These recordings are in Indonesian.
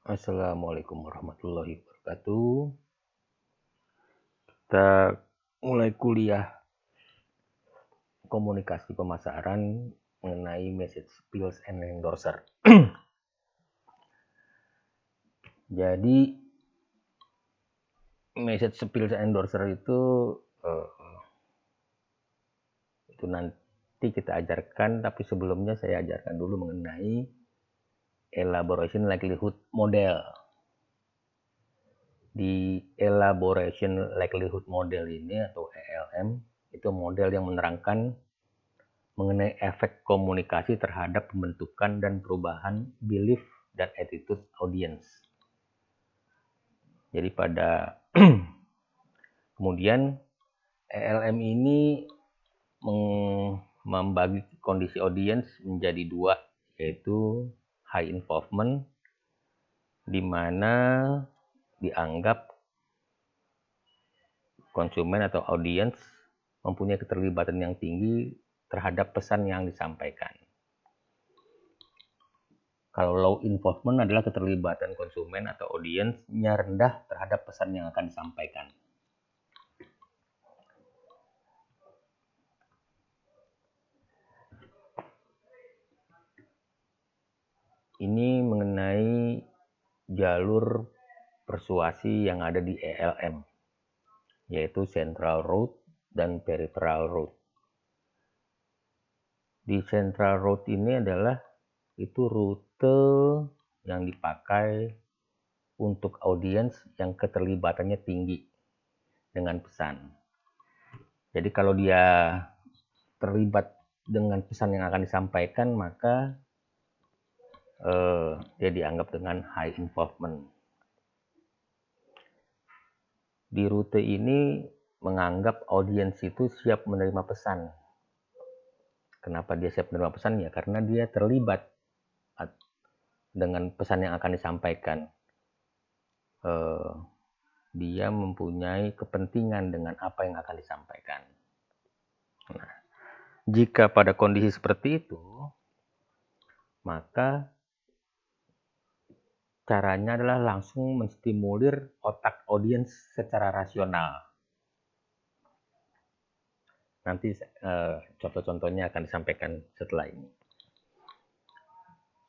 Assalamualaikum warahmatullahi wabarakatuh. Kita mulai kuliah komunikasi pemasaran mengenai message skills and endorser. Jadi message skills and endorser itu nanti kita ajarkan, tapi sebelumnya saya ajarkan dulu mengenai elaboration likelihood model. Di elaboration likelihood model ini atau ELM itu model yang menerangkan mengenai efek komunikasi terhadap pembentukan dan perubahan belief dan attitude audience. Jadi pada kemudian ELM ini membagi kondisi audience menjadi dua, yaitu high involvement, di mana dianggap konsumen atau audience mempunyai keterlibatan yang tinggi terhadap pesan yang disampaikan. Kalau low involvement adalah keterlibatan konsumen atau audiensnya rendah terhadap pesan yang akan disampaikan. Ini mengenai jalur persuasi yang ada di ELM, yaitu Central Road dan Peripheral Road. Di Central Road ini adalah itu rute yang dipakai untuk audiens yang keterlibatannya tinggi dengan pesan. Jadi kalau dia terlibat dengan pesan yang akan disampaikan, maka dia dianggap dengan high involvement. Di rute ini menganggap audiens itu siap menerima pesan. Kenapa dia siap menerima pesan? Ya karena dia terlibat dengan pesan yang akan disampaikan. Dia mempunyai kepentingan dengan apa yang akan disampaikan. Nah, jika pada kondisi seperti itu, maka caranya adalah langsung menstimulir otak audiens secara rasional. Nanti contoh-contohnya akan disampaikan setelah ini.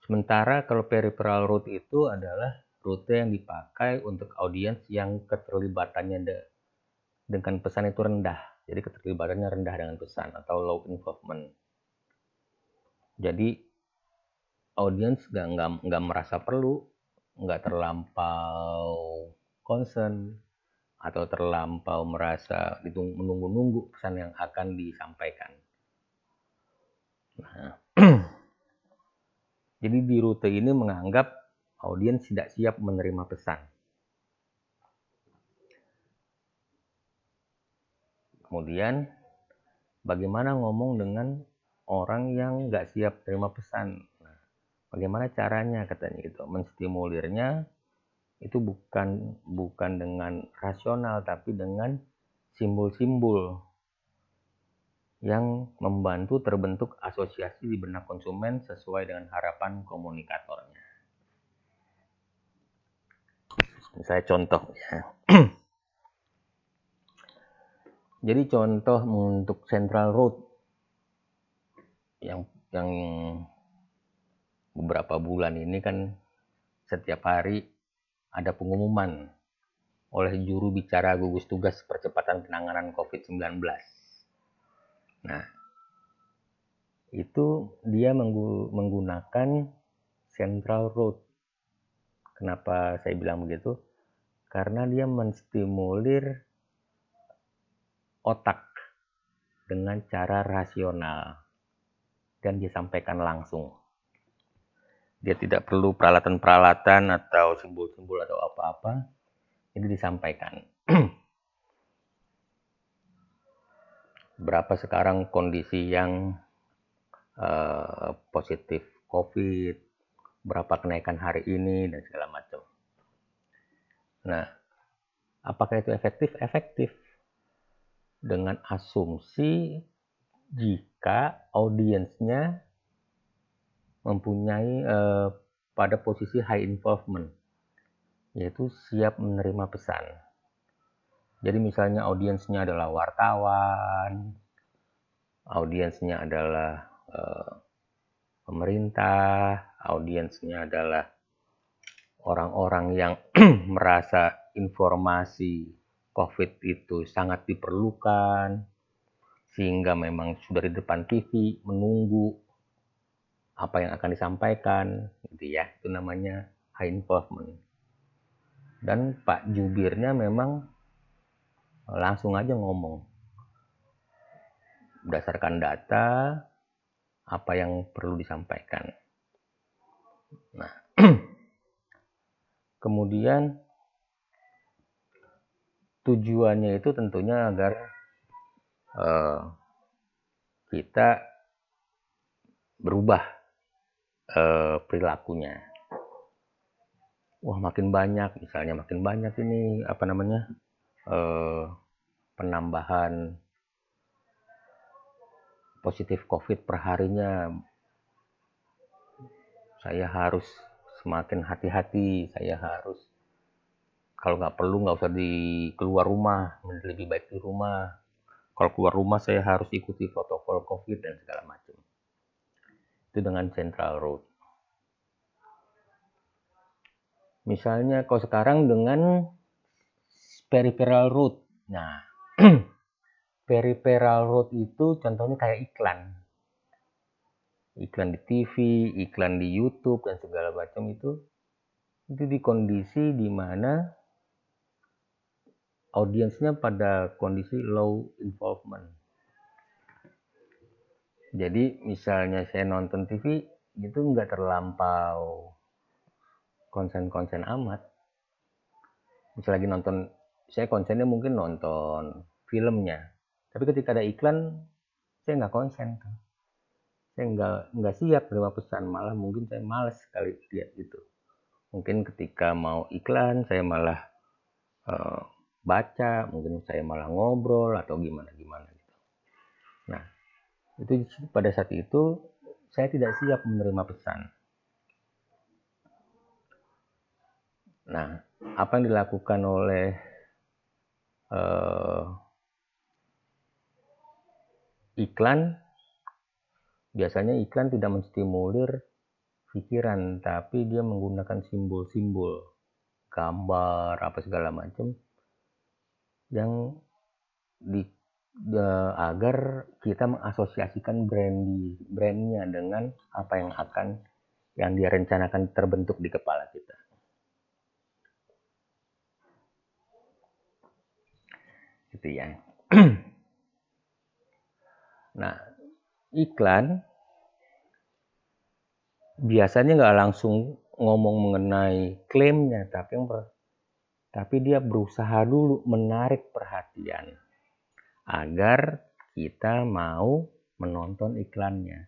Sementara kalau peripheral route itu adalah rute yang dipakai untuk audiens yang keterlibatannya dengan pesan itu rendah. Jadi keterlibatannya rendah dengan pesan atau low involvement. Jadi audiens nggak merasa perlu, nggak terlampau concern atau terlampau merasa menunggu-nunggu pesan yang akan disampaikan. Nah, jadi di rute ini menganggap audiens tidak siap menerima pesan. Kemudian bagaimana ngomong dengan orang yang nggak siap terima pesan? Nah, bagaimana caranya katanya gitu? Menstimulirnya itu bukan dengan rasional tapi dengan simbol-simbol yang membantu terbentuk asosiasi di benak konsumen sesuai dengan harapan komunikatornya. Misalnya contoh ya. Jadi contoh untuk Central Road yang beberapa bulan ini kan setiap hari ada pengumuman oleh juru bicara gugus tugas percepatan penanganan COVID-19. Nah, itu dia menggunakan Central Road. Kenapa saya bilang begitu? Karena dia menstimulir otak dengan cara rasional dan disampaikan langsung. Dia tidak perlu peralatan-peralatan atau simbol-simbol atau apa-apa. Ini disampaikan. Berapa sekarang kondisi yang positif COVID, berapa kenaikan hari ini, dan segala macam. Nah, apakah itu efektif? Efektif. Dengan asumsi jika audiensnya mempunyai pada posisi high involvement. yaitu siap menerima pesan. Jadi misalnya audiensnya adalah wartawan, audiensnya adalah pemerintah, audiensnya adalah orang-orang yang merasa informasi COVID itu sangat diperlukan, sehingga memang sudah di depan TV menunggu apa yang akan disampaikan, gitu ya. Itu namanya high involvement. Dan Pak Jubirnya memang langsung aja ngomong berdasarkan data apa yang perlu disampaikan. Nah, kemudian tujuannya itu tentunya agar kita berubah perilakunya. Wah, makin banyak, misalnya makin banyak ini penambahan positif COVID per harinya. Saya harus semakin hati-hati, saya harus kalau nggak perlu nggak usah keluar rumah, lebih baik di rumah. Kalau keluar rumah saya harus ikuti protokol COVID dan segala macam. Itu dengan Central Road. Misalnya kalau sekarang dengan Peripheral Road. Nah, Peripheral Road itu contohnya kayak iklan. Iklan di TV, iklan di YouTube dan segala macam itu di kondisi di mana audiensnya pada kondisi low involvement. Jadi misalnya saya nonton TV itu nggak terlampau konsen-konsen amat. Misalnya lagi nonton, saya konsennya mungkin nonton filmnya. Tapi ketika ada iklan, saya nggak konsen. Saya nggak siap terima pesan, malah mungkin saya malas sekali lihat gitu. Mungkin ketika mau iklan, saya malah baca, mungkin saya malah ngobrol atau gimana gitu. Nah, itu pada saat itu saya tidak siap menerima pesan. Nah, apa yang dilakukan oleh iklan, biasanya iklan tidak menstimulir pikiran, tapi dia menggunakan simbol-simbol, gambar, apa segala macam yang agar kita mengasosiasikan brandnya dengan apa yang dia rencanakan terbentuk di kepala kita. Gitu ya. Nah, iklan biasanya nggak langsung ngomong mengenai klaimnya, tapi dia berusaha dulu menarik perhatian agar kita mau menonton iklannya,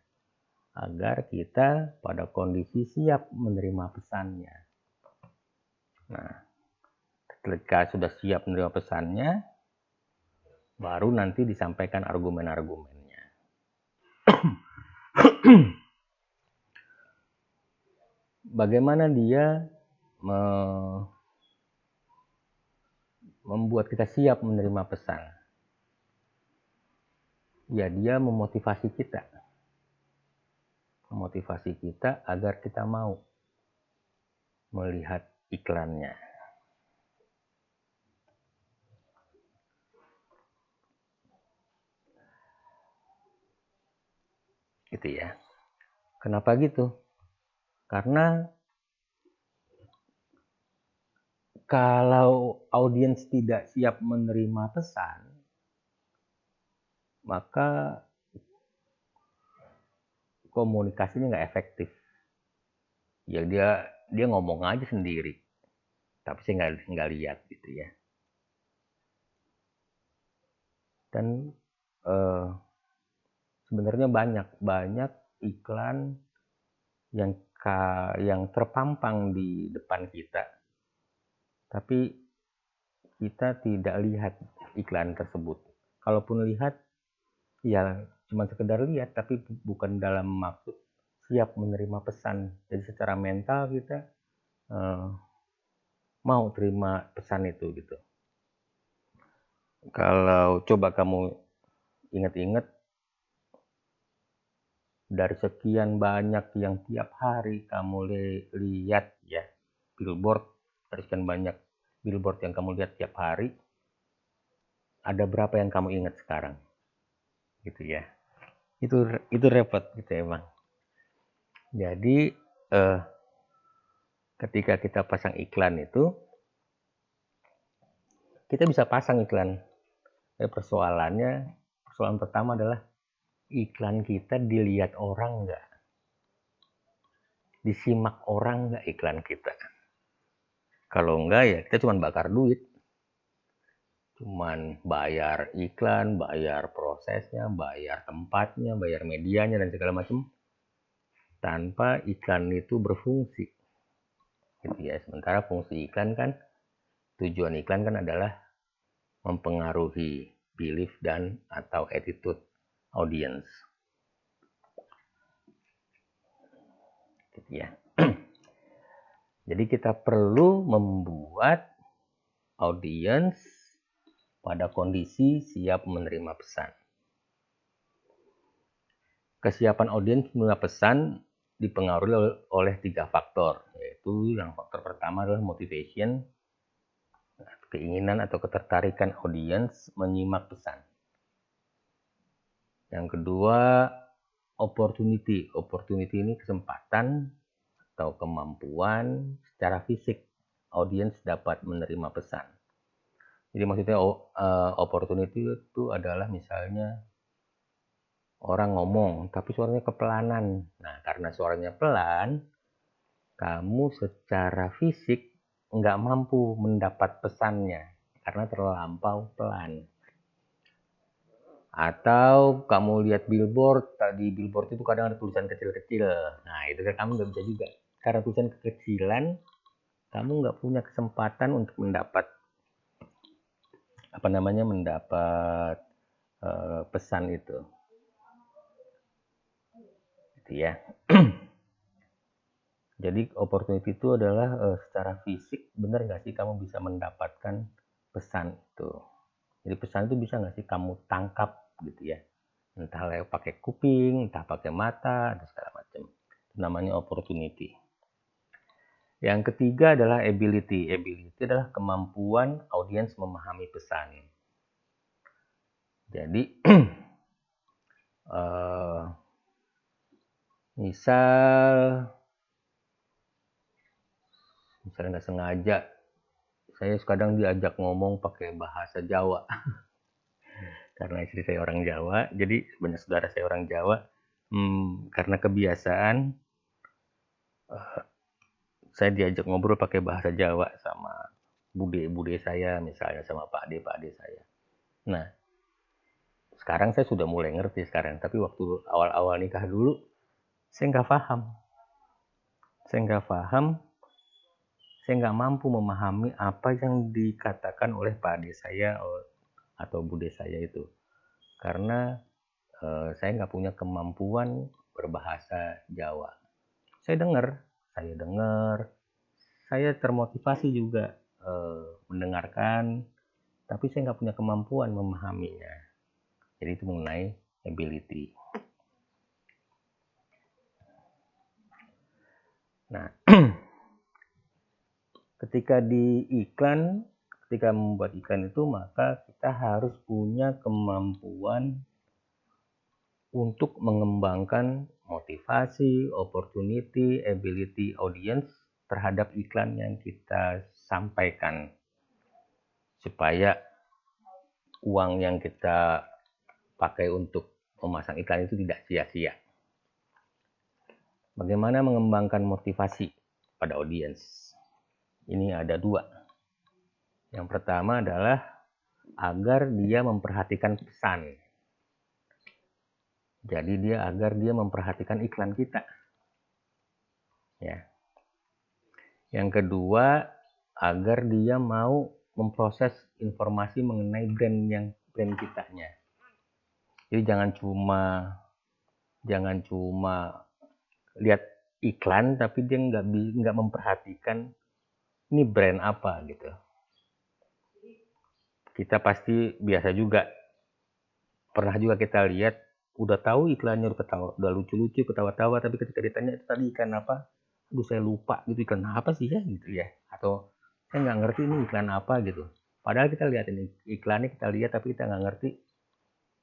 agar kita pada kondisi siap menerima pesannya. Nah, ketika sudah siap menerima pesannya, baru nanti disampaikan argumen-argumennya. Bagaimana dia membuat kita siap menerima pesan? Ya, dia memotivasi kita agar kita mau melihat iklannya. Gitu ya. Kenapa gitu? Karena kalau audiens tidak siap menerima pesan, maka komunikasinya nggak efektif. Ya dia ngomong aja sendiri, tapi saya nggak lihat gitu ya. Dan sebenarnya banyak iklan yang terpampang di depan kita, tapi kita tidak lihat iklan tersebut. Kalaupun lihat, ya cuma sekedar lihat, tapi bukan dalam maksud siap menerima pesan. Jadi secara mental kita mau terima pesan itu gitu. Kalau coba kamu ingat-ingat, dari sekian banyak yang tiap hari kamu lihat ya, billboard, dari sekian banyak billboard yang kamu lihat tiap hari, ada berapa yang kamu ingat sekarang? Gitu ya. Itu repot gitu emang. Jadi ketika kita pasang iklan itu, kita bisa pasang iklan. Persoalan pertama adalah iklan kita dilihat orang nggak? Disimak orang nggak iklan kita? Kalau enggak ya kita cuma bakar duit. Cuman bayar iklan, bayar prosesnya, bayar tempatnya, bayar medianya dan segala macam, tanpa iklan itu berfungsi. Gitu ya. Sementara fungsi iklan kan, tujuan iklan kan adalah mempengaruhi belief dan atau attitude audience. Gitu ya. Jadi kita perlu membuat audience pada kondisi siap menerima pesan. Kesiapan audiens menerima pesan dipengaruhi oleh 3 faktor, yaitu yang faktor pertama adalah motivation, keinginan atau ketertarikan audiens menyimak pesan. Yang kedua, opportunity. Opportunity ini kesempatan atau kemampuan secara fisik audiens dapat menerima pesan. Jadi maksudnya opportunity itu adalah misalnya orang ngomong tapi suaranya kepelanan. Nah, karena suaranya pelan, kamu secara fisik nggak mampu mendapat pesannya karena terlampau pelan. Atau kamu lihat billboard, tadi billboard itu kadang ada tulisan kecil-kecil. Nah, itu kan kamu nggak bisa juga. Karena tulisan kekecilan, kamu nggak punya kesempatan untuk mendapat pesan itu. Gitu ya. Jadi opportunity itu adalah secara fisik, benar nggak sih kamu bisa mendapatkan pesan itu. Jadi pesan itu bisa nggak sih kamu tangkap gitu ya. Entah lewat pakai kuping, entah pakai mata, dan segala macam. Itu namanya opportunity. Yang ketiga adalah ability. Ability adalah kemampuan audiens memahami pesan. Jadi misalnya nggak sengaja, saya kadang diajak ngomong pakai bahasa Jawa. Karena istri saya orang Jawa, jadi banyak saudara saya orang Jawa. Karena kebiasaan, saya diajak ngobrol pakai bahasa Jawa sama bude saya, misalnya sama pak ade saya. Nah, sekarang saya sudah mulai ngerti sekarang, tapi waktu awal-awal nikah dulu, saya nggak paham. Saya nggak mampu memahami apa yang dikatakan oleh pak ade saya atau bude saya itu. Karena saya nggak punya kemampuan berbahasa Jawa. Saya dengar, saya termotivasi juga mendengarkan, tapi saya nggak punya kemampuan memahaminya. Jadi itu mengenai ability. Nah, ketika membuat iklan itu, maka kita harus punya kemampuan untuk mengembangkan motivasi, opportunity, ability audience terhadap iklan yang kita sampaikan. Supaya uang yang kita pakai untuk memasang iklan itu tidak sia-sia. Bagaimana mengembangkan motivasi pada audiens? Ini ada 2. Yang pertama adalah agar dia memperhatikan pesan. Jadi agar dia memperhatikan iklan kita. Ya. Yang kedua, agar dia mau memproses informasi mengenai brand kitanya. Jadi jangan cuma lihat iklan tapi dia nggak memperhatikan ini brand apa gitu. Kita pasti biasa juga, pernah juga kita lihat, udah tahu iklannya, udah lucu-lucu, ketawa-tawa, tapi ketika ditanya itu tadi ikan apa, aduh saya lupa gitu, iklan apa sih ya gitu ya, atau saya nggak ngerti ini iklan apa gitu. Padahal kita lihat ini iklannya, kita lihat tapi kita nggak ngerti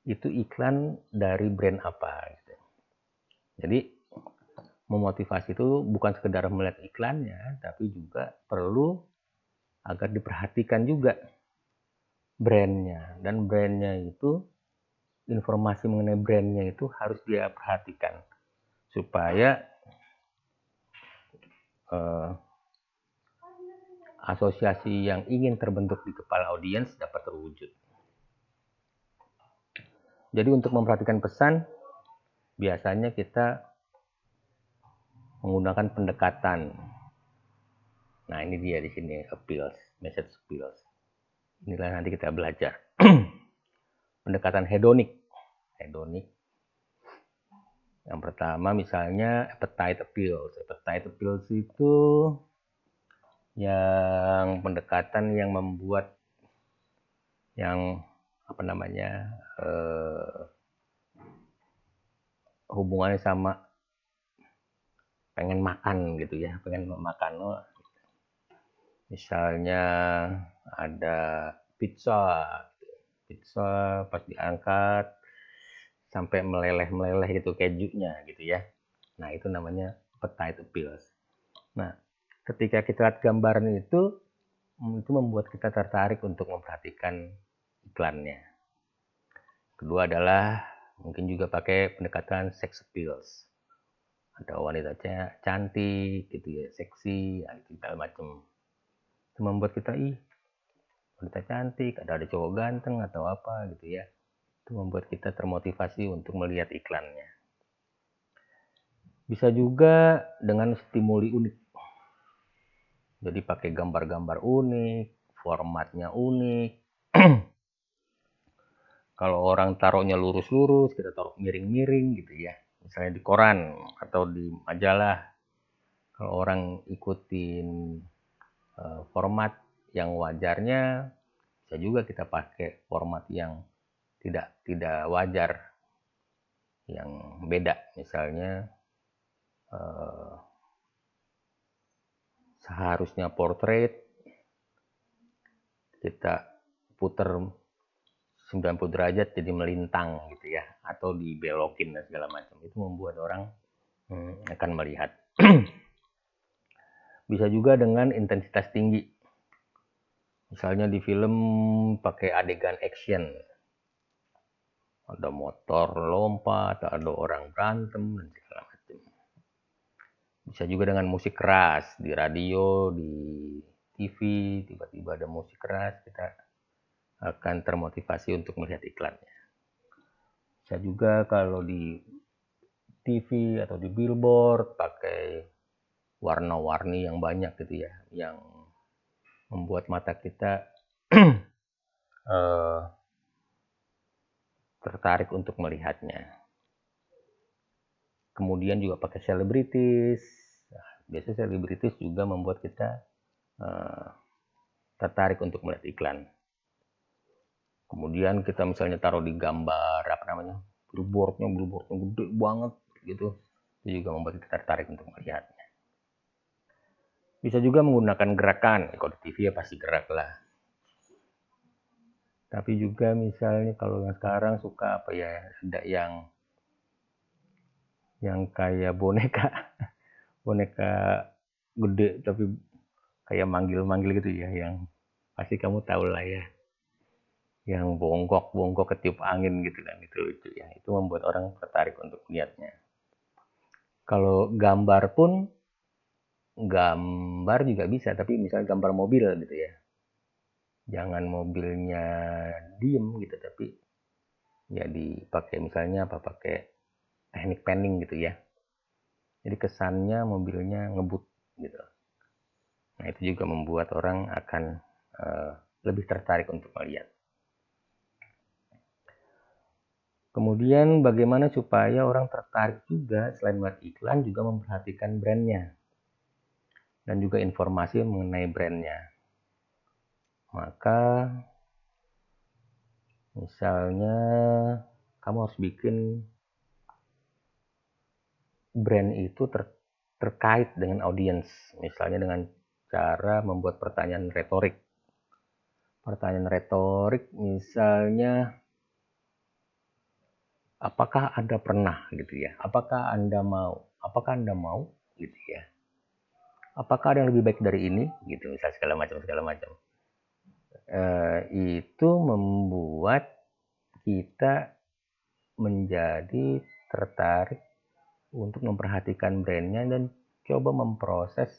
itu iklan dari brand apa gitu. Jadi memotivasi itu bukan sekedar melihat iklannya, tapi juga perlu agar diperhatikan juga brandnya. Dan brandnya itu, informasi mengenai brandnya itu harus dia perhatikan supaya asosiasi yang ingin terbentuk di kepala audiens dapat terwujud. Jadi untuk memperhatikan pesan, biasanya kita menggunakan pendekatan. Nah ini dia di sini, appeals, message appeals. Inilah nanti kita belajar. Pendekatan hedonik. Yang pertama misalnya appetite appeals. Appetite appeals itu yang pendekatan yang membuat yang apa namanya hubungannya sama pengen makan gitu ya, pengen makan. Misalnya ada pizza pas diangkat sampai meleleh gitu kejunya gitu ya. Nah itu namanya appetite appeals. Nah ketika kita lihat gambarnya itu membuat kita tertarik untuk memperhatikan iklannya. Kedua adalah mungkin juga pakai pendekatan sex appeals. Ada wanita cantik gitu ya, seksi, segala macam. Itu membuat kita wanita cantik, ada cowok ganteng atau apa gitu ya. Itu membuat kita termotivasi untuk melihat iklannya. Bisa juga dengan stimuli unik. Jadi pakai gambar-gambar unik, formatnya unik. Kalau orang taruhnya lurus-lurus, kita taruh miring-miring gitu ya. Misalnya di koran atau di majalah. Kalau orang ikutin format yang wajarnya, bisa juga kita pakai format yang tidak wajar, yang beda. Misalnya seharusnya portrait, kita puter 90 derajat jadi melintang gitu ya, atau dibelokin dan segala macam. Itu membuat orang akan melihat. Bisa juga dengan intensitas tinggi. Misalnya di film pakai adegan action. Ada motor lompat, ada orang berantem dan segala macam. Bisa juga dengan musik keras di radio, di TV, tiba-tiba ada musik keras, kita akan termotivasi untuk melihat iklannya. Bisa juga kalau di TV atau di billboard pakai warna-warni yang banyak gitu ya, yang membuat mata kita tertarik untuk melihatnya. Kemudian juga pakai selebritis. Nah, biasanya selebritis juga membuat kita tertarik untuk melihat iklan. Kemudian kita misalnya taruh di gambar billboardnya gede banget gitu, itu juga membuat kita tertarik untuk melihatnya. Bisa juga menggunakan gerakan, kalau di TV ya pasti gerak lah. Tapi juga misalnya kalau yang sekarang suka ada yang kayak boneka gede tapi kayak manggil-manggil gitu ya, yang pasti kamu tahu lah ya, yang bongkok ketiup angin gitu kan, itu lucu ya. Itu membuat orang tertarik untuk melihatnya. Kalau gambar juga bisa, tapi misalnya gambar mobil gitu ya, jangan mobilnya diem gitu, tapi ya dipakai misalnya pakai teknik panning gitu ya, jadi kesannya mobilnya ngebut gitu. Nah itu juga membuat orang akan lebih tertarik untuk melihat. Kemudian bagaimana supaya orang tertarik juga, selain melihat iklan juga memperhatikan brandnya. dan juga informasi mengenai brandnya. Maka misalnya kamu harus bikin brand itu terkait dengan audiens, misalnya dengan cara membuat pertanyaan retorik. Pertanyaan retorik misalnya, apakah Anda pernah gitu ya? Apakah Anda mau? Apakah Anda mau gitu ya? Apakah ada yang lebih baik dari ini gitu, misal segala macam. Itu membuat kita menjadi tertarik untuk memperhatikan brandnya dan coba memproses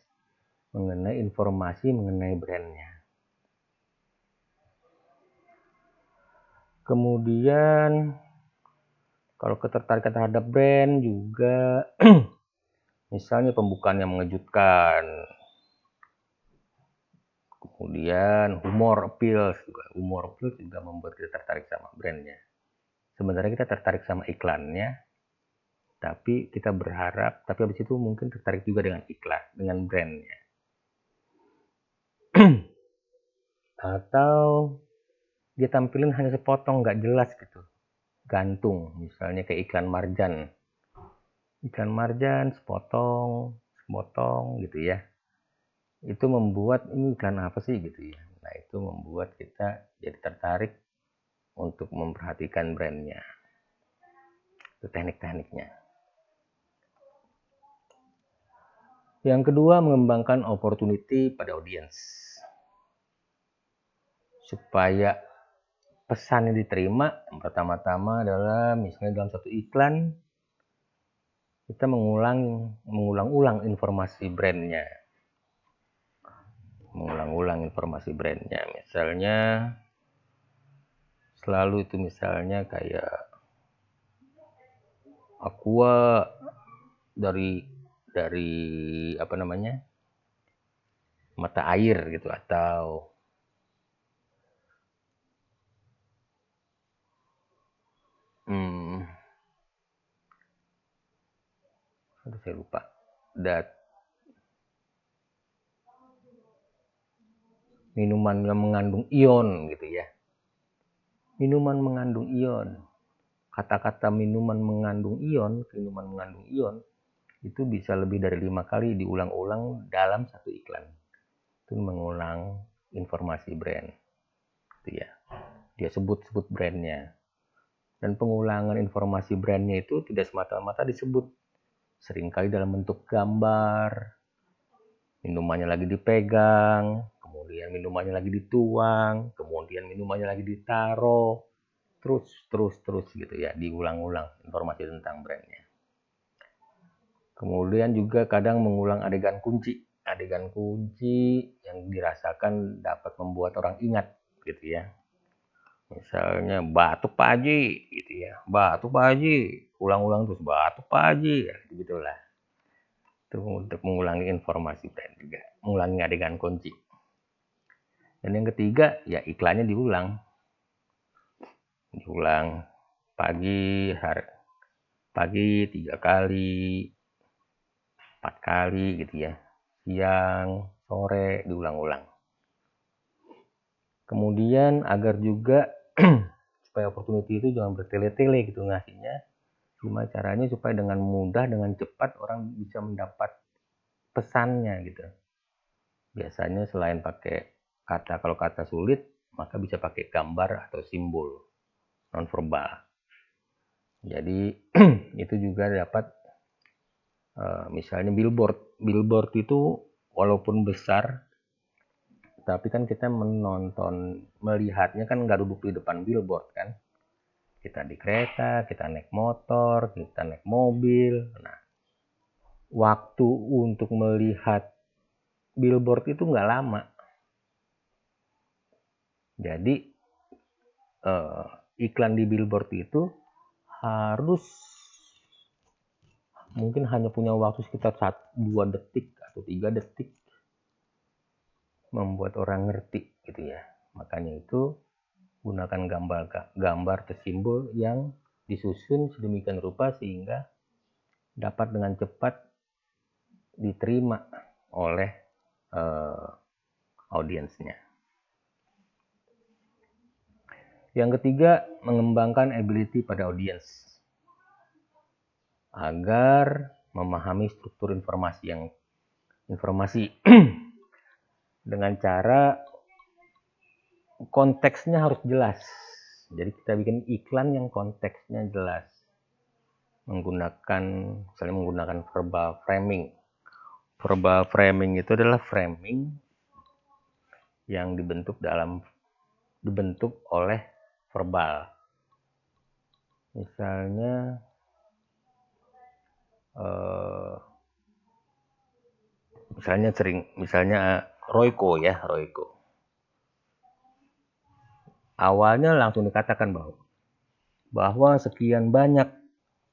mengenai informasi mengenai brandnya. Kemudian kalau ketertarikan terhadap brand juga misalnya pembukaan yang mengejutkan, kemudian humor appeals juga membuat kita tertarik sama brandnya. Sebenarnya kita tertarik sama iklannya, tapi kita berharap, tapi habis itu mungkin tertarik juga dengan iklan, dengan brandnya. Atau dia tampilin hanya sepotong, nggak jelas gitu, gantung, misalnya kayak iklan marjan sepotong gitu ya, itu membuat ini iklan apa sih gitu ya. Nah, itu membuat kita jadi tertarik untuk memperhatikan brandnya. Itu teknik-tekniknya. Yang kedua, mengembangkan opportunity pada audiens supaya pesan yang diterima. Yang pertama-tama adalah misalnya dalam satu iklan kita mengulang-ulang informasi brandnya. Misalnya selalu itu misalnya kayak Aqua dari apa namanya, mata air gitu, atau saya lupa, minuman yang mengandung ion gitu ya. Minuman mengandung ion. Kata-kata minuman mengandung ion itu bisa lebih dari 5 kali diulang-ulang dalam satu iklan. Itu mengulang informasi brand gitu ya. Dia sebut-sebut brandnya. Dan pengulangan informasi brandnya itu tidak semata-mata disebut. Seringkali dalam bentuk gambar, minumannya lagi dipegang, kemudian minumannya lagi dituang, kemudian minumannya lagi ditaruh, terus gitu ya, diulang-ulang informasi tentang brandnya. Kemudian juga kadang mengulang adegan kunci yang dirasakan dapat membuat orang ingat gitu ya. Misalnya batuk Pak Haji gitu ya, batuk Pak Haji, ulang-ulang terus batuk Pak Haji ya, gitulah. Itu untuk mengulangi informasi brand juga, mengulangi adegan kunci. Dan yang ketiga ya iklannya diulang pagi 3 kali, 4 kali gitu ya, siang, sore, diulang-ulang. Kemudian agar juga supaya opportunity itu jangan bertele-tele gitu ngasihnya, gimana caranya supaya dengan mudah, dengan cepat orang bisa mendapat pesannya gitu. Biasanya selain pakai kata, kalau kata sulit maka bisa pakai gambar atau simbol nonverbal. Jadi itu juga dapat, misalnya billboard itu walaupun besar, tapi kan kita melihatnya kan nggak duduk di depan billboard kan. Kita di kereta, kita naik motor, kita naik mobil. Nah, waktu untuk melihat billboard itu nggak lama. Jadi iklan di billboard itu harus mungkin hanya punya waktu sekitar 2 detik atau 3 detik membuat orang ngerti gitu ya. Makanya itu gunakan gambar atau simbol yang disusun sedemikian rupa sehingga dapat dengan cepat diterima oleh audiensnya. Yang ketiga, mengembangkan ability pada audiens agar memahami struktur informasi dengan cara konteksnya harus jelas. Jadi kita bikin iklan yang konteksnya jelas. Misalnya menggunakan verbal framing. Verbal framing itu adalah framing yang dibentuk oleh verbal. Misalnya Royco. Awalnya langsung dikatakan bahwa sekian banyak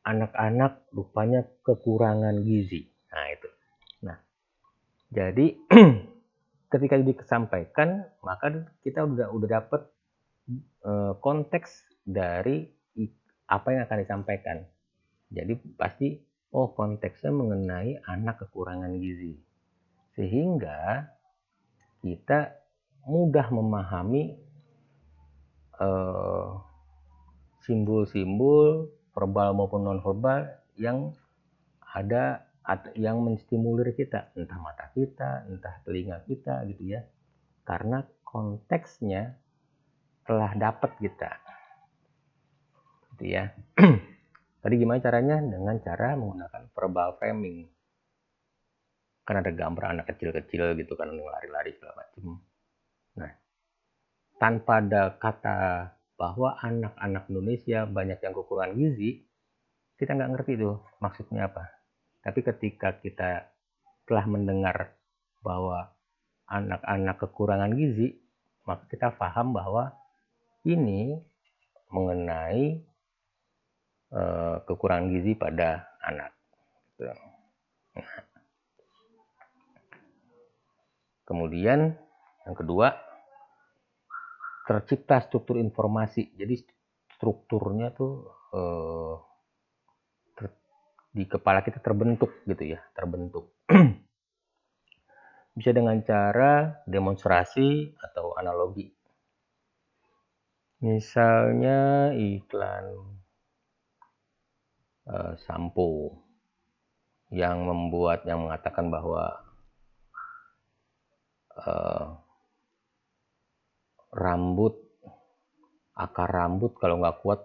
anak-anak rupanya kekurangan gizi. Nah, itu. Nah, jadi ketika disampaikan, maka kita udah dapat konteks dari apa yang akan disampaikan. Jadi pasti konteksnya mengenai anak kekurangan gizi. Sehingga kita mudah memahami simbol-simbol verbal maupun non-verbal yang ada, yang menstimulir kita, entah mata kita, entah telinga kita gitu ya. Karena konteksnya telah dapat kita. Gitu ya. Tadi gimana caranya? Dengan cara menggunakan verbal framing. Kan ada gambar anak kecil-kecil gitu kan, lari-lari segala macam. Nah, tanpa ada kata bahwa anak-anak Indonesia banyak yang kekurangan gizi, kita nggak ngerti tuh maksudnya apa. Tapi ketika kita telah mendengar bahwa anak-anak kekurangan gizi, maka kita paham bahwa ini mengenai kekurangan gizi pada anak. Nah, kemudian yang kedua, tercipta struktur informasi. Jadi strukturnya tuh di kepala kita terbentuk gitu ya, terbentuk. Bisa dengan cara demonstrasi atau analogi. Misalnya iklan sampo yang mengatakan bahwa akar rambut kalau nggak kuat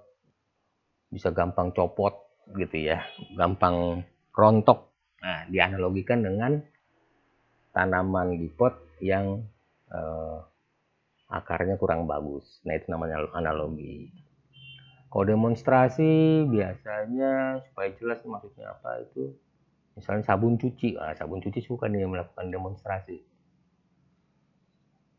bisa gampang copot gitu ya, gampang rontok. Nah, dianalogikan dengan tanaman di pot yang akarnya kurang bagus. Nah, itu namanya analogi. Kalau demonstrasi biasanya supaya jelas maksudnya apa itu, misalnya sabun cuci. Sabun cuci suka nih melakukan demonstrasi.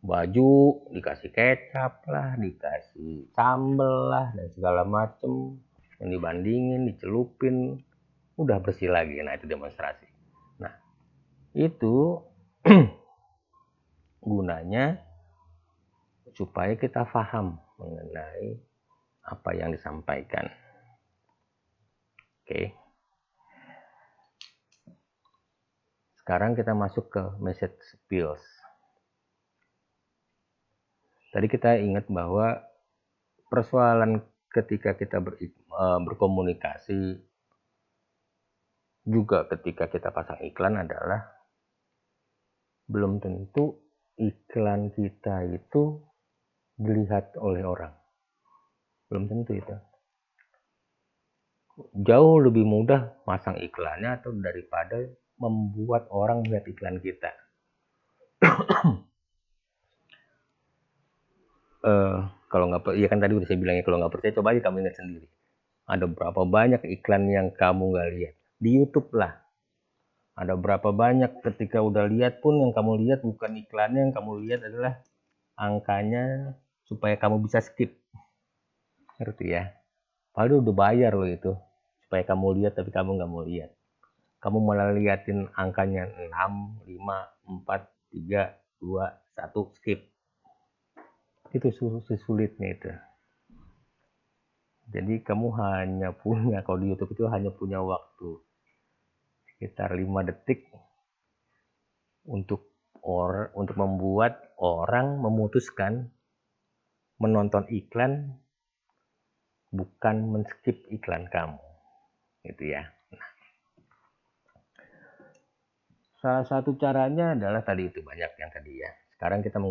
Baju dikasih kecap lah, dikasih sambel lah, dan segala macem. Yang dibandingin, dicelupin, udah bersih lagi. Nah, itu demonstrasi. Nah, itu gunanya supaya kita paham mengenai apa yang disampaikan. Oke. Sekarang kita masuk ke message skills. Tadi kita ingat bahwa persoalan ketika kita berkomunikasi, juga ketika kita pasang iklan adalah belum tentu iklan kita itu dilihat oleh orang. Belum tentu itu. Jauh lebih mudah masang iklannya atau daripada membuat orang melihat iklan kita. Kalau nggak, ya kan tadi udah saya bilang ya, kalau nggak percaya coba aja kamu ingat sendiri. Ada berapa banyak iklan yang kamu nggak lihat di YouTube lah. Ada berapa banyak ketika udah lihat pun yang kamu lihat bukan iklannya, yang kamu lihat adalah angkanya supaya kamu bisa skip. Ngerti ya? Padahal udah bayar loh itu supaya kamu lihat, tapi kamu nggak mau lihat. Kamu malah liatin angkanya 6, 5, 4, 3, 2, 1, skip. Itu sulitnya itu. Jadi kamu hanya punya, kalau di YouTube itu hanya punya waktu sekitar 5 detik untuk untuk membuat orang memutuskan menonton iklan bukan men-skip iklan kamu, gitu ya. Salah satu caranya adalah tadi itu, banyak yang tadi ya. Sekarang kita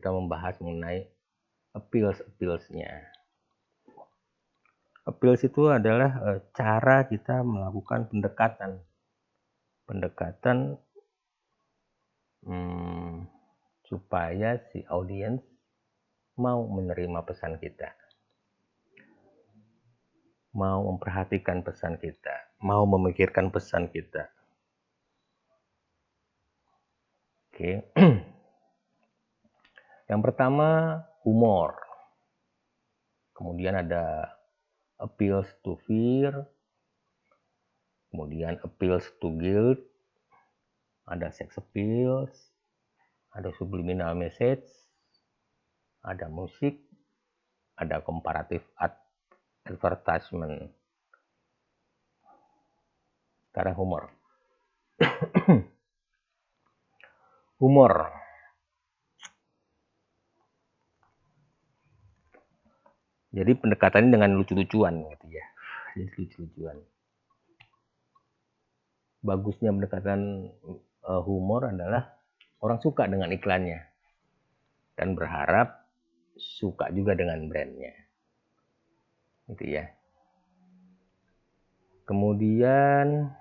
membahas mengenai appeals-nya. Appeals itu adalah cara kita melakukan pendekatan supaya si audiens mau menerima pesan kita, mau memperhatikan pesan kita, mau memikirkan pesan kita. Oke. Yang pertama, humor. Kemudian ada appeals to fear, kemudian appeals to guilt, ada sex appeals, ada subliminal message, ada musik, ada comparative advertisement. Sekarang humor. Humor. Jadi pendekatannya dengan lucu-lucuan gitu ya. Jadi lucu-lucuan. Bagusnya pendekatan humor adalah orang suka dengan iklannya dan berharap suka juga dengan brandnya. Gitu ya. Kemudian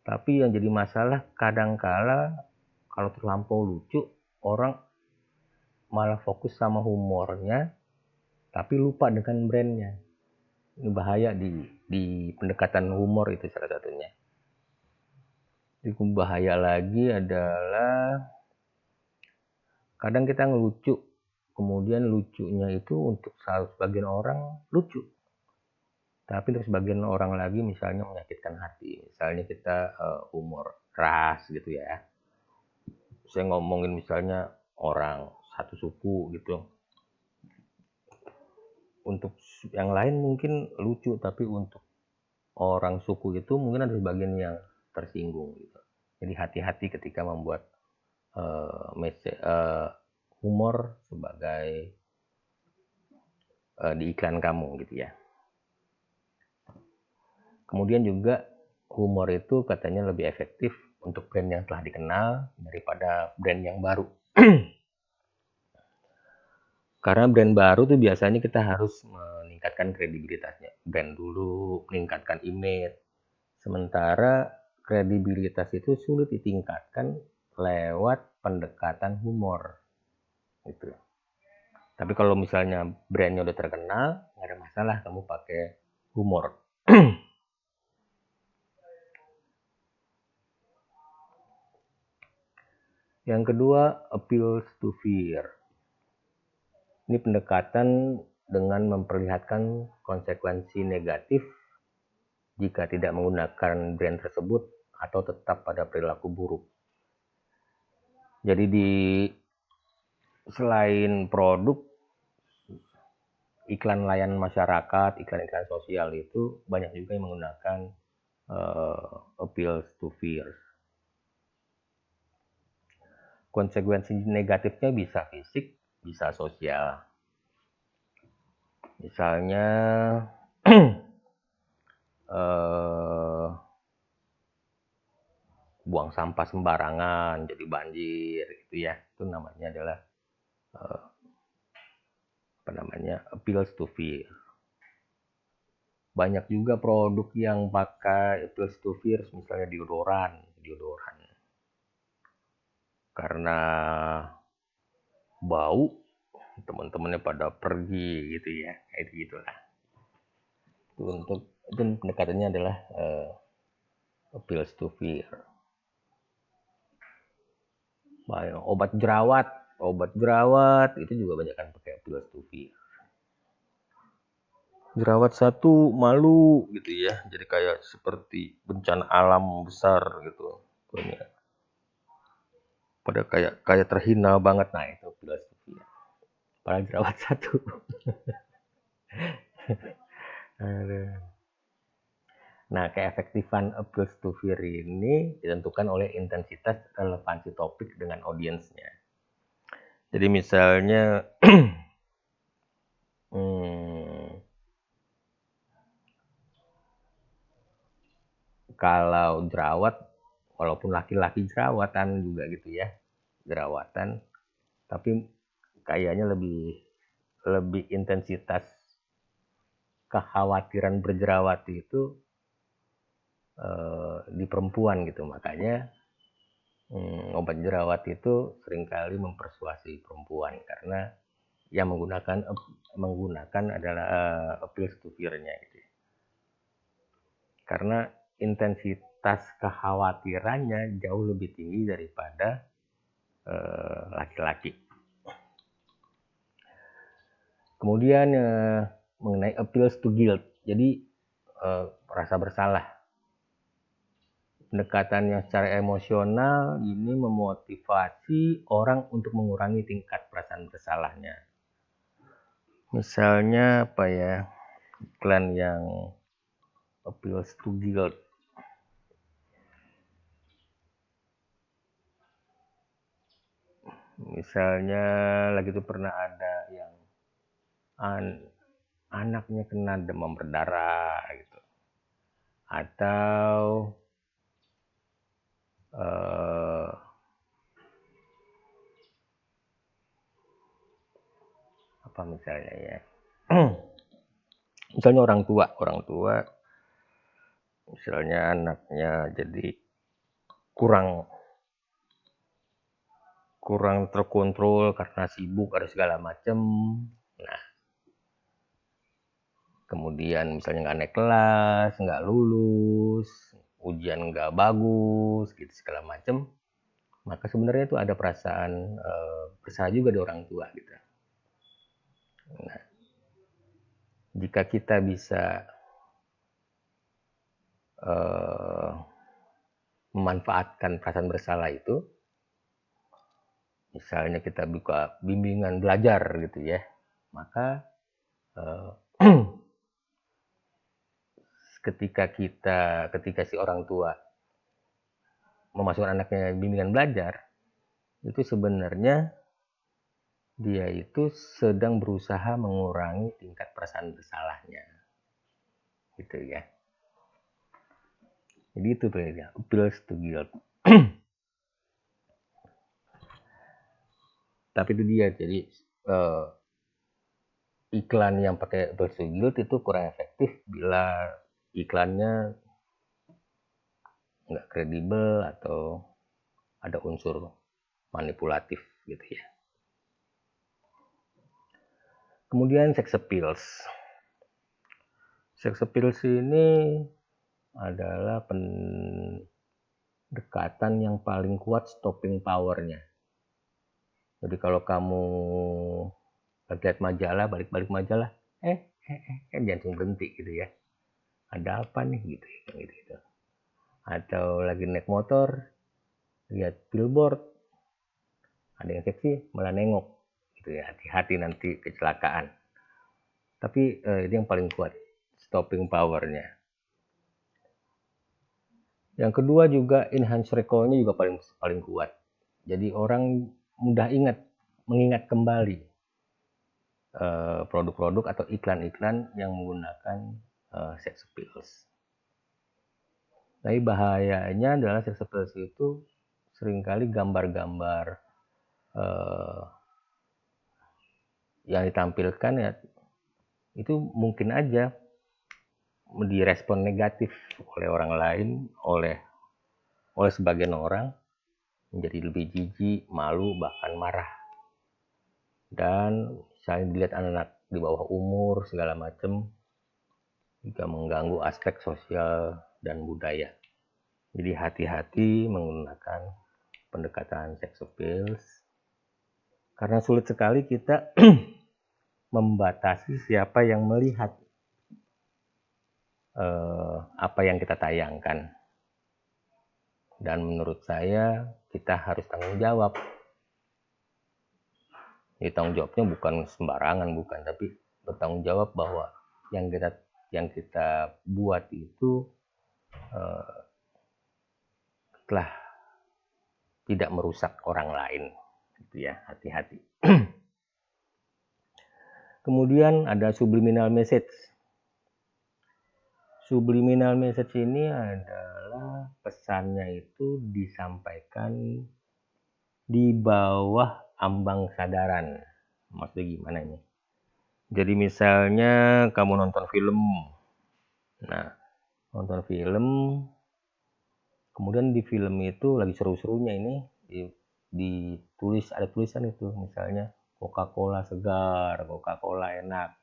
tapi yang jadi masalah kadangkala kalau terlampau lucu, orang malah fokus sama humornya tapi lupa dengan brandnya. Ini bahaya di pendekatan humor, itu salah satunya. Jadi bahaya lagi adalah kadang kita ngelucu, kemudian lucunya itu untuk sebagian orang lucu, tapi untuk sebagian orang lagi misalnya menyakitkan hati. Misalnya kita humor ras gitu ya, saya ngomongin misalnya orang satu suku gitu, untuk yang lain mungkin lucu, tapi untuk orang suku itu mungkin ada sebagian yang tersinggung gitu. Jadi hati-hati ketika membuat humor sebagai di iklan kamu gitu ya. Kemudian juga humor itu katanya lebih efektif untuk brand yang telah dikenal daripada brand yang baru. Karena brand baru tuh biasanya kita harus meningkatkan kredibilitasnya. Brand dulu, meningkatkan image. Sementara kredibilitas itu sulit ditingkatkan lewat pendekatan humor. Gitu. Tapi kalau misalnya brandnya udah terkenal, nggak ada masalah kamu pakai humor. Yang kedua, appeals to fear. Ini pendekatan dengan memperlihatkan konsekuensi negatif jika tidak menggunakan brand tersebut atau tetap pada perilaku buruk. Jadi selain produk, iklan layanan masyarakat, iklan-iklan sosial itu banyak juga yang menggunakan appeals to fear. Konsekuensi negatifnya bisa fisik, bisa sosial. Misalnya buang sampah sembarangan jadi banjir gitu ya, itu namanya adalah appeals to fear. Banyak juga produk yang pakai appeals to fear, misalnya deodoran karena bau teman-temannya pada pergi gitu ya, kayak gitulah. Itu pendekatannya adalah appeals to fear. Obat jerawat itu juga banyak kan pakai appeals to fear. Jerawat satu malu gitu ya, jadi kayak seperti bencana alam besar gitu. Pada kayak terhina banget. Nah itu appeals to fear. Padahal jerawat satu. Nah, keefektifan appeals to fear ini ditentukan oleh intensitas relevansi topik dengan audiensnya. Jadi misalnya kalau jerawat, walaupun laki-laki jerawatan juga gitu ya, jerawatan, tapi kayaknya lebih intensitas kekhawatiran berjerawat itu di perempuan gitu. Makanya obat jerawat itu seringkali mempersuasi perempuan karena yang menggunakan adalah appeals to fear-nya gitu. Karena intensitas kekhawatirannya jauh lebih tinggi daripada laki-laki. Kemudian mengenai appeals to guilt, jadi rasa bersalah. Pendekatan yang secara emosional ini memotivasi orang untuk mengurangi tingkat perasaan bersalahnya. Misalnya apa ya, iklan yang appeals to guilt. Misalnya lagi itu pernah ada yang anaknya kena demam berdarah gitu. Atau apa misalnya ya. Misalnya orang tua misalnya anaknya jadi kurang terkontrol karena sibuk ada segala macam. Nah, kemudian misalnya nggak naik kelas, nggak lulus, ujian nggak bagus, gitu segala macam, maka sebenarnya itu ada perasaan bersalah juga di orang tua gitu. Nah, jika kita bisa memanfaatkan perasaan bersalah itu, misalnya kita buka bimbingan belajar gitu ya, maka ketika si orang tua memasukkan anaknya bimbingan belajar, itu sebenarnya dia itu sedang berusaha mengurangi tingkat perasaan bersalahnya, gitu ya. Jadi itu tuh ya, appeals to guilt. Tapi itu dia, jadi iklan yang pakai appeals to guilt itu kurang efektif bila iklannya nggak kredibel atau ada unsur manipulatif gitu ya. Kemudian sex appeals. Sex appeals ini adalah pendekatan yang paling kuat stopping power-nya. Jadi kalau kamu lihat majalah, balik-balik majalah, jantung berhenti gitu ya. Ada apa nih gitu. Atau lagi naik motor, lihat billboard, ada yang seksi, malah nengok gitu ya. Hati-hati nanti kecelakaan. Tapi ini yang paling kuat stopping power-nya. Yang kedua juga enhance recall-nya juga paling kuat. Jadi orang mudah mengingat kembali produk-produk atau iklan-iklan yang menggunakan sex appeals. Tapi bahayanya adalah sex appeals itu seringkali gambar-gambar yang ditampilkan ya itu mungkin aja direspon negatif oleh orang lain, oleh sebagian orang, menjadi lebih jijik, malu, bahkan marah. Dan misalnya dilihat anak-anak di bawah umur segala macam, juga mengganggu aspek sosial dan budaya. Jadi hati-hati menggunakan pendekatan sex appeals, karena sulit sekali kita membatasi siapa yang melihat apa yang kita tayangkan. Dan menurut saya kita harus tanggung jawab. Jadi tanggung jawabnya bukan sembarangan, bukan, tapi bertanggung jawab bahwa yang kita buat itu telah tidak merusak orang lain, gitu ya, hati-hati. Kemudian ada subliminal message. Subliminal message ini adalah pesannya itu disampaikan di bawah ambang sadaran. Maksudnya gimana ini? Jadi misalnya kamu nonton film. Nah, nonton film, kemudian di film itu lagi seru-serunya ini ditulis, ada tulisan itu, misalnya Coca-Cola segar, Coca-Cola enak.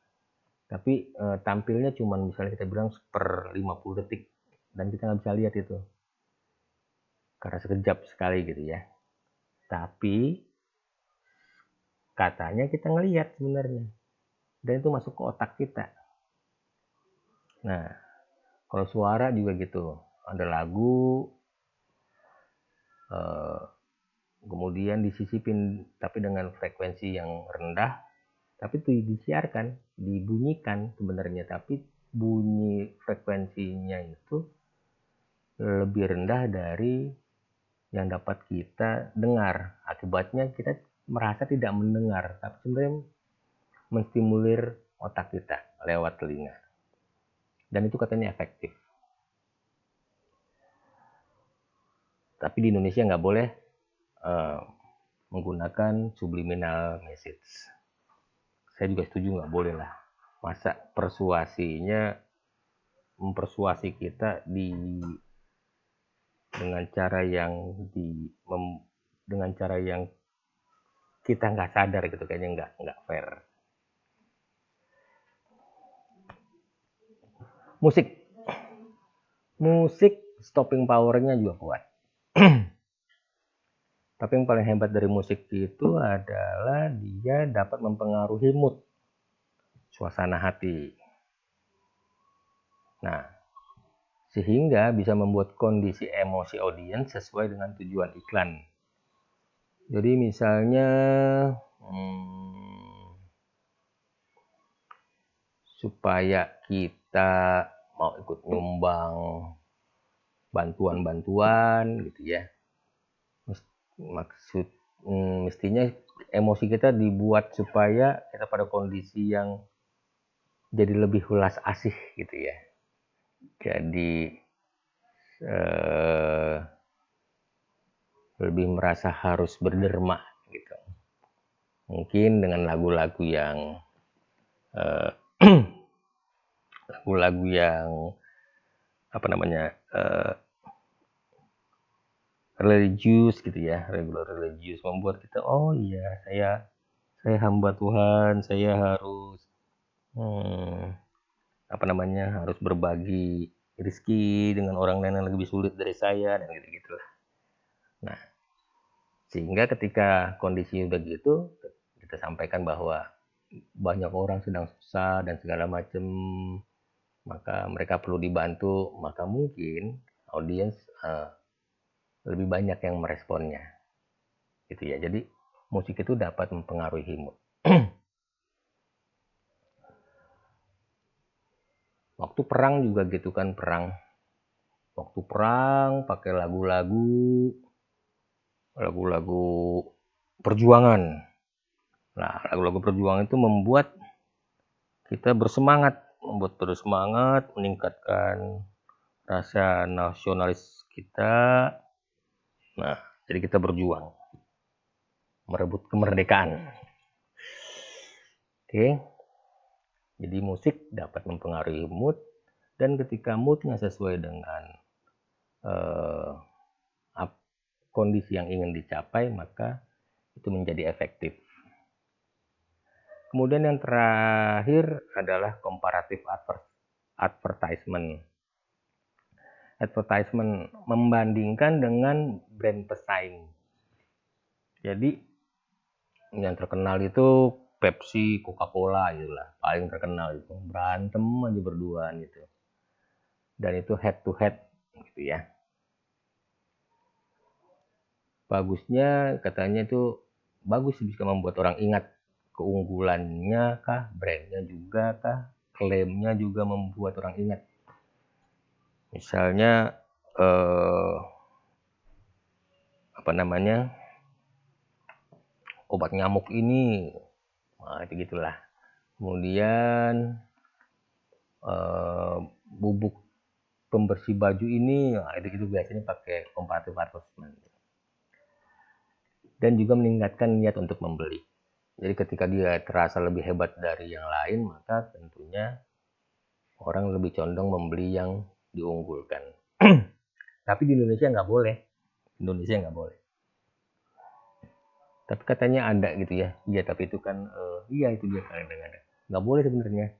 Tapi tampilnya cuman misalnya kita bilang per 50 detik dan kita nggak bisa lihat itu karena sekejap sekali gitu ya. Tapi katanya kita ngelihat sebenarnya dan itu masuk ke otak kita. Nah, kalau suara juga gitu, ada lagu kemudian disisipin tapi dengan frekuensi yang rendah, tapi itu disiarkan, dibunyikan sebenarnya, tapi bunyi frekuensinya itu lebih rendah dari yang dapat kita dengar. Akibatnya kita merasa tidak mendengar, tapi sebenarnya menstimulir otak kita lewat telinga. Dan itu katanya efektif. Tapi di Indonesia nggak boleh menggunakan subliminal message. Saya juga setuju nggak boleh lah. Masa persuasinya mempersuasi kita dengan cara yang kita nggak sadar gitu, kayaknya nggak fair. Musik stopping powernya juga kuat. Tapi yang paling hebat dari musik itu adalah dia dapat mempengaruhi mood, suasana hati. Nah, sehingga bisa membuat kondisi emosi audiens sesuai dengan tujuan iklan. Jadi misalnya supaya kita mau ikut nyumbang bantuan-bantuan gitu ya, mestinya emosi kita dibuat supaya kita pada kondisi yang jadi lebih ulas asih gitu ya. Jadi lebih merasa harus berderma gitu. Mungkin dengan lagu-lagu yang religius gitu ya, religius, membuat kita oh iya saya hamba Tuhan, saya harus harus berbagi rezeki dengan orang lain yang lebih sulit dari saya dan gitu-gitulah. Nah, sehingga ketika kondisi begitu kita sampaikan bahwa banyak orang sedang susah dan segala macam, maka mereka perlu dibantu, maka mungkin audiens lebih banyak yang meresponnya gitu ya. Jadi musik itu dapat mempengaruhi mood. Waktu perang juga gitu kan, waktu perang pakai lagu-lagu perjuangan. Nah, lagu-lagu perjuangan itu membuat kita bersemangat, meningkatkan rasa nasionalis kita. Nah, jadi kita berjuang merebut kemerdekaan. Oke. Jadi musik dapat mempengaruhi mood, dan ketika moodnya sesuai dengan kondisi yang ingin dicapai, maka itu menjadi efektif. Kemudian yang terakhir adalah comparative advertisement. Advertisement membandingkan dengan brand pesaing. Jadi yang terkenal itu Pepsi, Coca-Cola itulah paling terkenal, itu berantem aja berduaan gitu. Dan itu head to head gitu ya. Bagusnya katanya itu bagus bisa membuat orang ingat keunggulannya kah, brandnya juga kah, klaimnya juga membuat orang ingat. Misalnya obat nyamuk ini, nah, itu gitulah. Kemudian bubuk pembersih baju ini, nah, itu biasanya pakai comparative advertisement. Dan juga meningkatkan niat untuk membeli. Jadi ketika dia terasa lebih hebat dari yang lain, maka tentunya orang lebih condong membeli yang diunggulkan. Tapi di Indonesia nggak boleh. Tapi katanya ada gitu ya. Iya, tapi itu kan iya, itu dia kadang-kadang. Nggak boleh sebenarnya.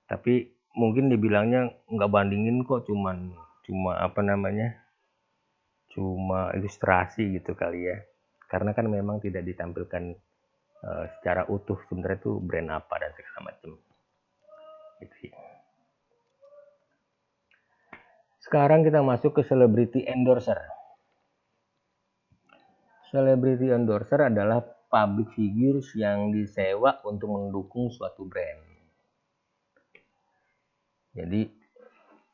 Tapi mungkin dibilangnya nggak bandingin kok, cuma cuma ilustrasi gitu kali ya. Karena kan memang tidak ditampilkan secara utuh sebenarnya itu brand apa dan segala macam. Gitu ya. Sekarang kita masuk ke celebrity endorser. Celebrity endorser adalah public figures yang disewa untuk mendukung suatu brand. Jadi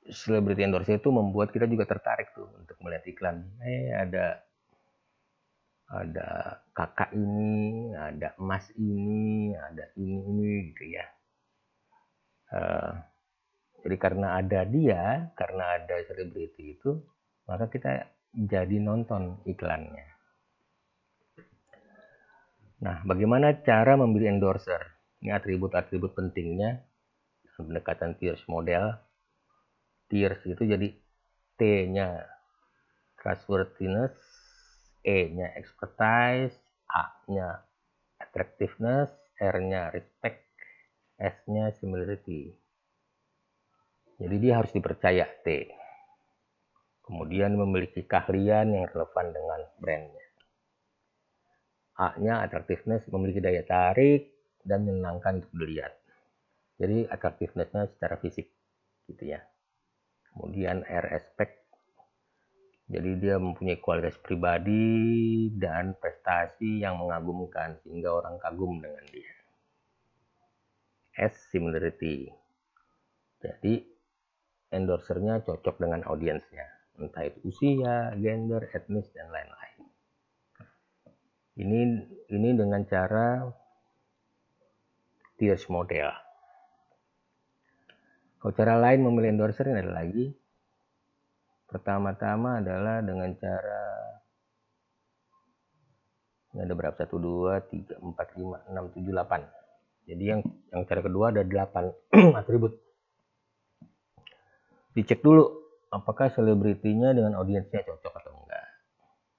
celebrity endorser itu membuat kita juga tertarik tuh untuk melihat iklan. Ada kakak ini, ada emas ini, ada ini gitu ya. Jadi karena ada selebriti itu, maka kita jadi nonton iklannya. Nah, bagaimana cara memilih endorser? Ini atribut-atribut pentingnya pendekatan Tiers model. Tiers itu jadi T-nya trustworthiness, E-nya expertise, A-nya attractiveness, R-nya respect, S-nya similarity. Jadi dia harus dipercaya, T. Kemudian memiliki keahlian yang relevan dengan brandnya. A-nya attractiveness, memiliki daya tarik dan menyenangkan untuk dilihat. Jadi attractiveness-nya secara fisik gitu ya. Kemudian R respect, jadi dia mempunyai kualitas pribadi dan prestasi yang mengagumkan sehingga orang kagum dengan dia. S similarity, jadi endorsernya cocok dengan audiensnya, entah itu usia, gender, etnis, dan lain-lain. Ini dengan cara Tiers model. Kalau cara lain memilih endorser ini ada lagi. Pertama-tama adalah dengan cara, ini ada berapa? 1, 2, 3, 4, 5, 6, 7, 8. Jadi yang cara kedua ada 8 atribut. Dicek dulu apakah selebritinya dengan audiensnya cocok atau enggak.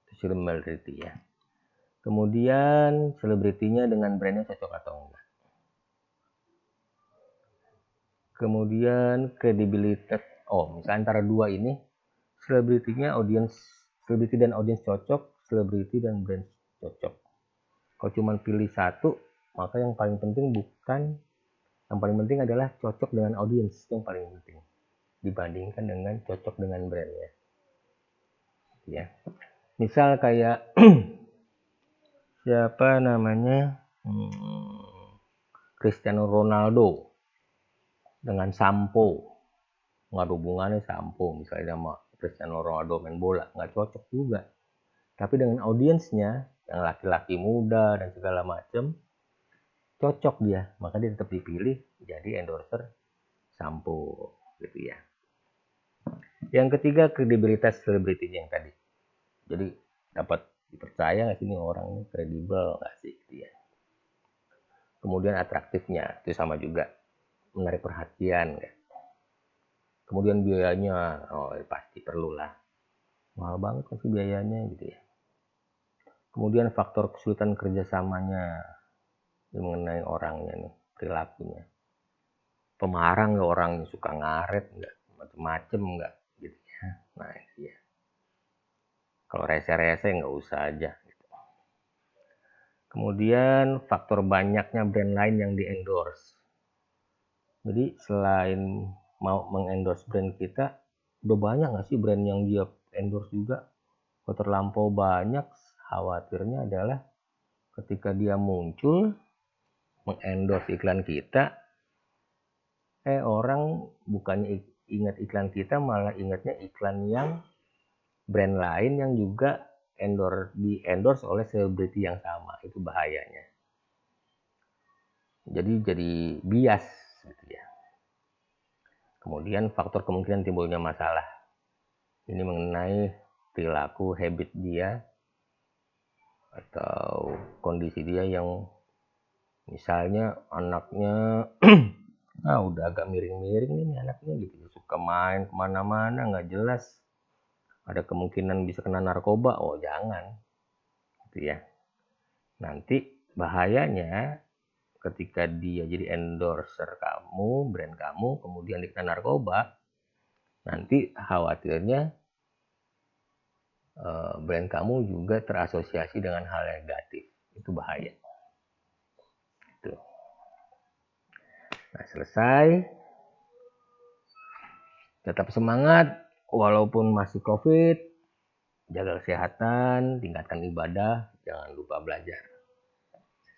Itu similarity ya. Kemudian selebritinya dengan brandnya cocok atau enggak. Kemudian kredibilitas. Misalnya antara dua ini, selebriti dan audiens cocok, selebriti dan brand cocok. Kalau cuma pilih satu, maka yang paling penting adalah cocok dengan audiens, yang paling penting dibandingkan dengan cocok dengan brandnya. Ya, misal kayak siapa namanya, Cristiano Ronaldo dengan sampo, nggak ada hubungannya sampo misalnya sama Cristiano Ronaldo main bola, nggak cocok juga. Tapi dengan audiensnya yang laki-laki muda dan segala macam, cocok dia, maka dia tetap dipilih jadi endorser sampo gitu ya. Yang ketiga, kredibilitas selebritinya yang tadi. Jadi dapat dipercaya nggak sih ini orang ini kredibel nggak sih gitu ya. Kemudian atraktifnya itu sama juga, menarik perhatian kan. Kemudian biayanya, pasti perlu lah, mahal banget kan sih biayanya gitu ya. Kemudian faktor kesulitan kerjasamanya mengenai orangnya nih, perilakunya. Pemarah nggak orangnya, suka ngaret nggak, macem-macem nggak gitu ya. Nah iya. Kalau rese-rese nggak usah aja. Gitu. Kemudian faktor banyaknya brand lain yang di-endorse. Jadi selain mau mengendorse brand kita, udah banyak nggak sih brand yang dia endorse juga? Kalau terlampau banyak, khawatirnya adalah ketika dia muncul mengendorse iklan kita, orang bukannya ingat iklan kita malah ingatnya iklan yang brand lain yang juga di endorse oleh selebriti yang sama. Itu bahayanya. Jadi bias gitu ya. Kemudian faktor kemungkinan timbulnya masalah ini mengenai perilaku habit dia atau kondisi dia yang misalnya anaknya udah agak miring-miring nih anaknya gitu, suka main kemana-mana nggak jelas, ada kemungkinan bisa kena narkoba. Oh jangan gitu ya. Nanti bahayanya ketika dia jadi endorser kamu, brand kamu, kemudian dikena narkoba, nanti khawatirnya brand kamu juga terasosiasi dengan hal negatif. Itu bahaya. Itu. Nah, selesai. Tetap semangat walaupun masih COVID. Jaga kesehatan, tingkatkan ibadah, jangan lupa belajar.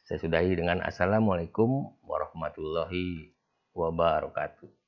Saya sudahi dengan Assalamualaikum warahmatullahi wabarakatuh.